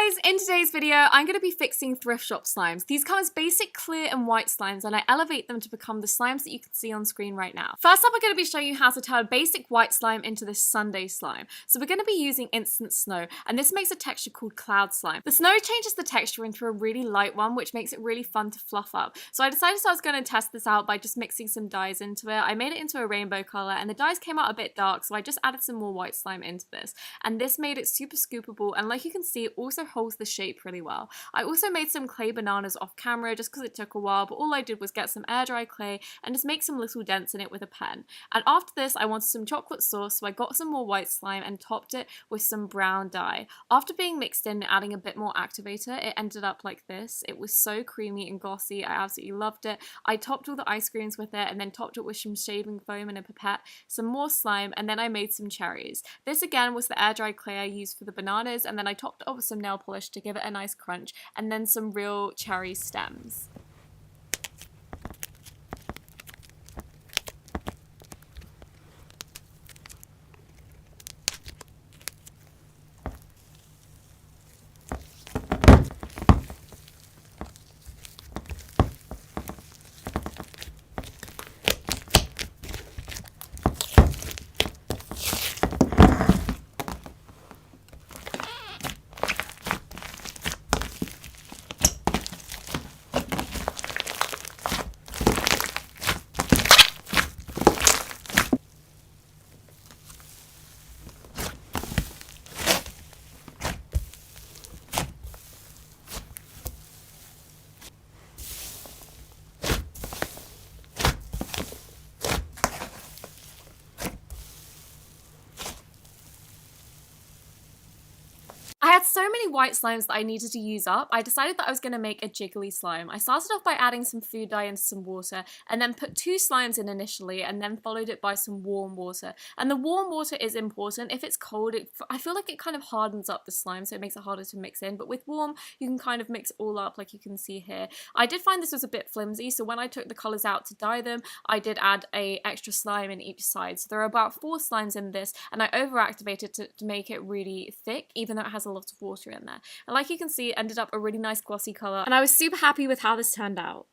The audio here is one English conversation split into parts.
guys, in today's video I'm going to be fixing thrift shop slimes. These come as basic clear and white slimes and I elevate them to become the slimes that you can see on screen right now. First up, I'm going to be showing you how to turn basic white slime into this Sunday slime. So we're going to be using instant snow, and this makes a texture called cloud slime. The snow changes the texture into a really light one, which makes it really fun to fluff up. So I decided I was going to test this out by just mixing some dyes into it. I made it into a rainbow color and the dyes came out a bit dark, so I just added some more white slime into this. And this made it super scoopable, and like you can see, it also holds the shape really well. I also made some clay bananas off camera just because it took a while, but all I did was get some air dry clay and just make some little dents in it with a pen. And after this, I wanted some chocolate sauce, so I got some more white slime and topped it with some brown dye. After being mixed in and adding a bit more activator, it ended up like this. It was so creamy and glossy. I absolutely loved it. I topped all the ice creams with it and then topped it with some shaving foam and a pipette, some more slime, and then I made some cherries. This again was the air dry clay I used for the bananas, and then I topped it up with some nail polish to give it a nice crunch, and then some real cherry stems. I had so many white slimes that I needed to use up, I decided that I was going to make a jiggly slime. I started off by adding some food dye into some water, and then put 2 slimes in initially, and then followed it by some warm water. And the warm water is important. If it's cold, I feel like it kind of hardens up the slime, so it makes it harder to mix in. But with warm, you can kind of mix it all up like you can see here. I did find this was a bit flimsy, so when I took the colours out to dye them, I did add a extra slime in each side. So there are about 4 slimes in this, and I overactivated to make it really thick, even though it has a lot of water in there. And like you can see, it ended up a really nice glossy colour, and I was super happy with how this turned out.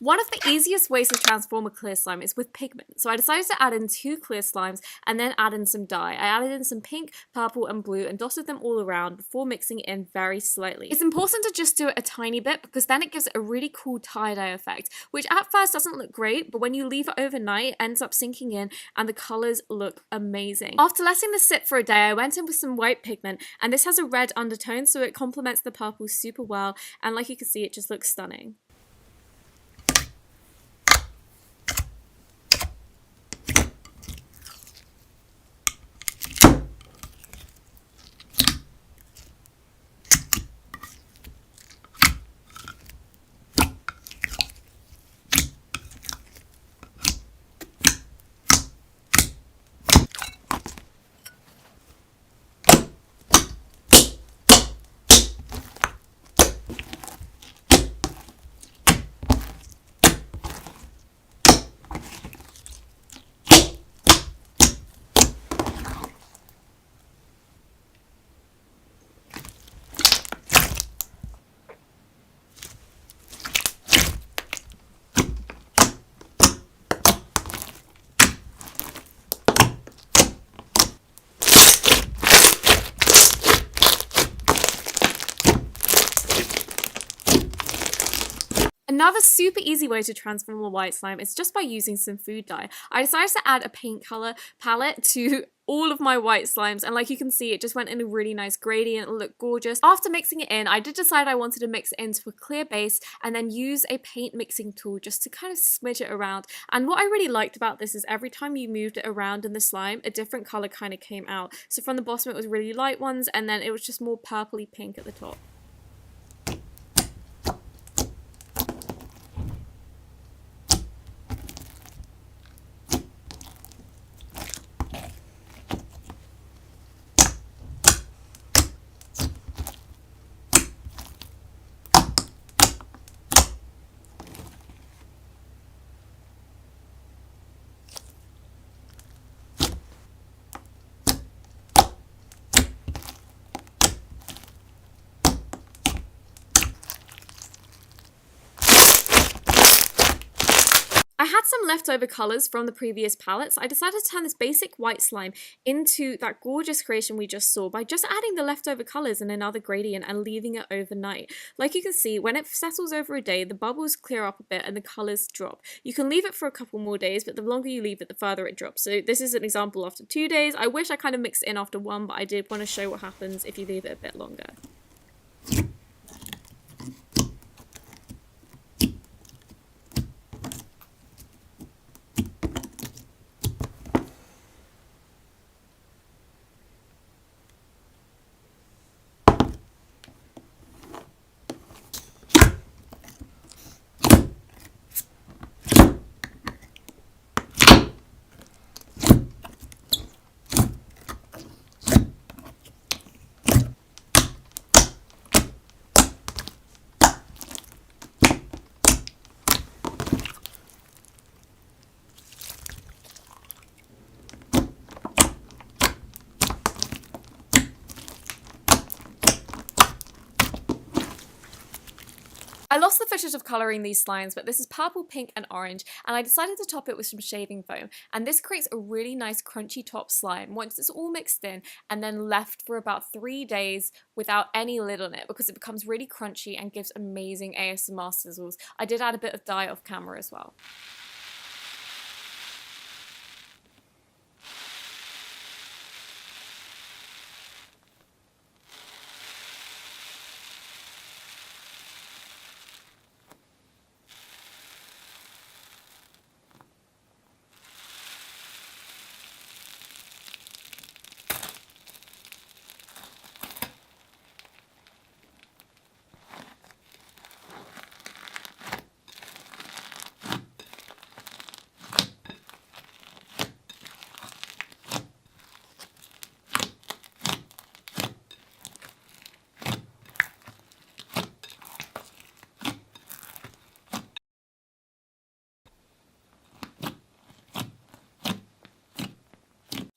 One of the easiest ways to transform a clear slime is with pigment, so I decided to add in 2 clear slimes and then add in some dye. I added in some pink, purple and blue and dotted them all around before mixing it in very slightly. It's important to just do it a tiny bit because then it gives it a really cool tie-dye effect, which at first doesn't look great, but when you leave it overnight, it ends up sinking in and the colours look amazing. After letting this sit for a day, I went in with some white pigment, and this has a red undertone, so it complements the purple super well, and like you can see, it just looks stunning. Another super easy way to transform a white slime is just by using some food dye. I decided to add a paint color palette to all of my white slimes, and like you can see, it just went in a really nice gradient. It looked gorgeous. After mixing it in, I did decide I wanted to mix it into a clear base and then use a paint mixing tool just to kind of smidge it around. And what I really liked about this is every time you moved it around in the slime, a different color kind of came out. So from the bottom it was really light ones, and then it was just more purpley pink at the top. I had some leftover colours from the previous palette, so I decided to turn this basic white slime into that gorgeous creation we just saw by just adding the leftover colours in another gradient and leaving it overnight. Like you can see, when it settles over a day, the bubbles clear up a bit and the colours drop. You can leave it for a couple more days, but the longer you leave it, the further it drops. So this is an example after 2 days. I wish I kind of mixed it in after 1, but I did want to show what happens if you leave it a bit longer. I lost the footage of colouring these slimes, but this is purple, pink and orange, and I decided to top it with some shaving foam, and this creates a really nice crunchy top slime once it's all mixed in and then left for about 3 days without any lid on it, because it becomes really crunchy and gives amazing ASMR sizzles. I did add a bit of dye off camera as well.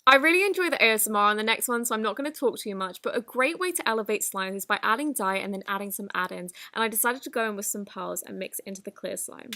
I really enjoy the ASMR on the next one, so I'm not going to talk too much, but a great way to elevate slimes is by adding dye and then adding some add-ins, and I decided to go in with some pearls and mix it into the clear slime.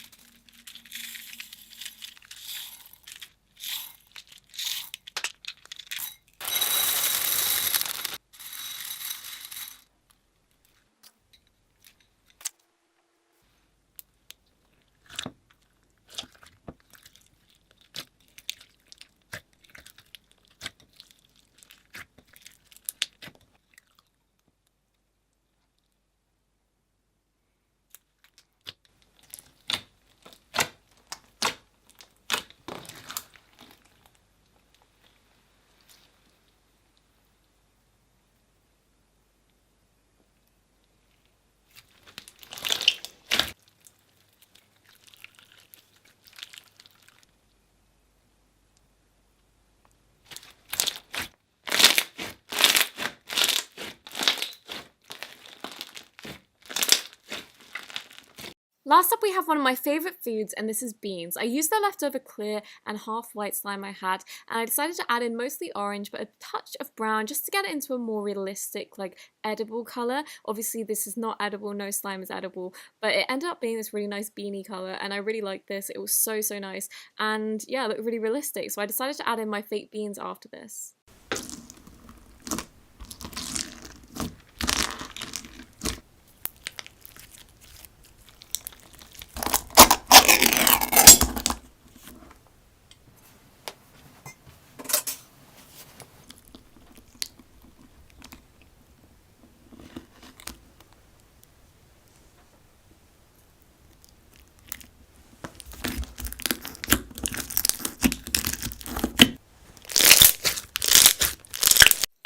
Last up we have one of my favourite foods, and this is beans. I used the leftover clear and half white slime I had, and I decided to add in mostly orange but a touch of brown just to get it into a more realistic, like, edible colour. Obviously this is not edible, no slime is edible, but it ended up being this really nice beanie colour and I really liked this. It was so nice, and yeah, it looked really realistic, so I decided to add in my fake beans after this.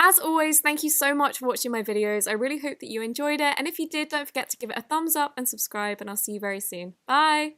As always, thank you so much for watching my videos. I really hope that you enjoyed it, and if you did, don't forget to give it a thumbs up and subscribe, and I'll see you very soon. Bye!